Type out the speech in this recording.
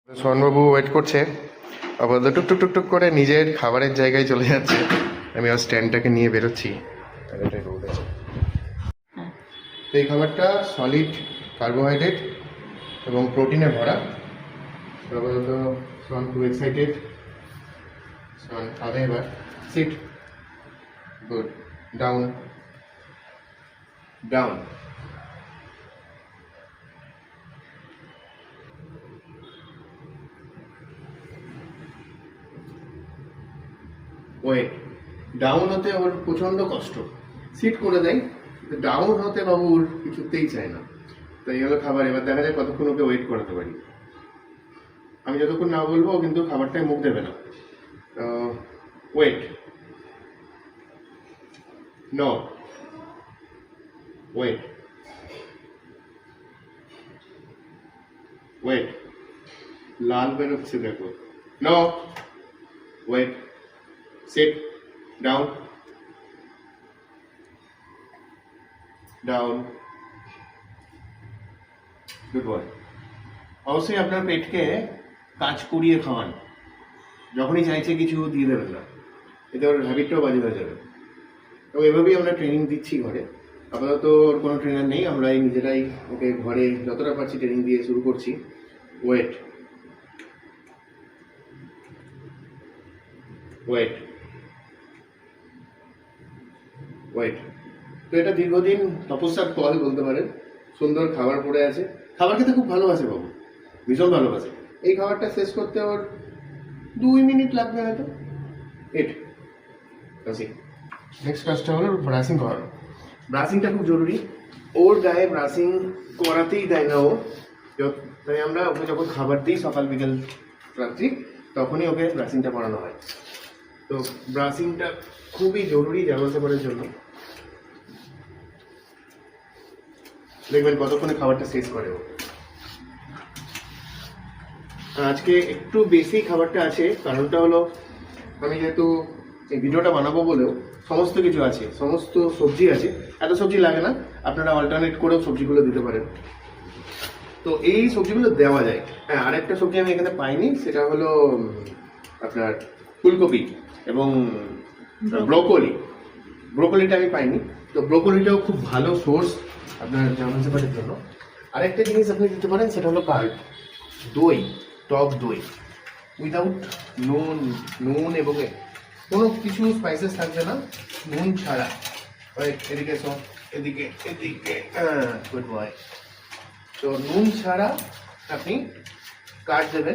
সোহনবাবু wait করছে, আপাতত টুকটুক টুকটুক করে নিজের খাবারের জায়গায় চলে যাচ্ছে। আমি আর স্ট্যান্ডটাকে নিয়ে বেরোচ্ছি। রোদ আছে। তো এই খাবারটা সলিড কার্বোহাইড্রেট এবং প্রোটিনে ভরা। আপাতত সোহন খুব এক্সাইটেড। সোহন খাবে এবার। Sit, good, down down. Wait down হতে ওর প্রচন্ড কষ্ট, সিট করে দেয়, ডাউন হতে বাবুর কিছুতেই চায় না। তো এই হলো খাবার। এবার দেখা যায় কতক্ষণ ওকে ওয়েট করাতে পারি। আমি যতক্ষণ না বলবো ও কিন্তু খাবারটায় মুখ দেবে না। ওয়েট, নো, ওয়েট, ওয়েট, লাল বেরোচ্ছে দেখো, no, wait, sit, down down, good boy. অবশ্যই আপনার পেটকে কাজ করিয়ে খাওয়ান, যখনই চাইছে কিছু দিয়ে দেবেন না, এতে ওর হ্যাবিটটাও বাজে হয়ে যাবে। এবং এভাবেই আমরা ট্রেনিং দিচ্ছি ঘরে। আপাতত ওর কোনো ট্রেনার নেই, আমরা এই নিজেরাই ওকে ঘরে যতটা পারছি ট্রেনিং দিয়ে শুরু করছি। Wait, wait, wait. তো এটা দীর্ঘদিন তপস্যার ফল বলতে পারেন। সুন্দর খাবার পড়ে আছে, খাবার খেতে খুব ভালোবাসে বাবু, ভীষণ ভালোবাসে। এই খাবারটা শেষ করতে ওর 2 মিনিট লাগবে হয়তো। এট নেক্সট কাজটা হলো ব্রাশিং করানো। ব্রাশিংটা খুব জরুরি, ওর গায়ে ব্রাশিং করাতেই দেয় না ও। তাই আমরা ওকে যখন খাবার দিই সকাল বিকেল রাত্রি, তখনই ওকে ব্রাশিংটা করানো হয়। তো ব্রাশিংটা খুবই জরুরি জামাকাপড়ের জন্য। দেখবেন কতক্ষণে খাবারটা শেষ করে ও। আজকে একটু বেশি খাবারটা আছে, কারণটা হলো আমি যেহেতু এই ভিডিওটা বানাবো বলেও সমস্ত কিছু আছে, সমস্ত সবজি আছে। এত সবজি লাগে না, আপনারা অল্টারনেট করেও সবজিগুলো দিতে পারেন। তো এই সবজিগুলো দেওয়া যায়। হ্যাঁ, আরেকটা সবজি আমি এখানে পাইনি, সেটা হলো আপনার ফুলকপি এবং ব্রোকলি। ব্রোকলিটা আমি পাইনি, তো ব্রোকলিটাও খুব ভালো সোর্স আপনার জার্মান শেফার্ডের জন্য। আরেকটা জিনিস আপনি দিতে পারেন, সেটা হলো কার্ড, দই, টক দই, উইদাউট নুন এবং কোনো কিছু স্পাইসেস থাকবে না, নুন ছাড়া। এদিকে সব, এদিকে এদিকে, গুড বয়। তো নুন ছাড়া আপনি কার্ড দেবেন।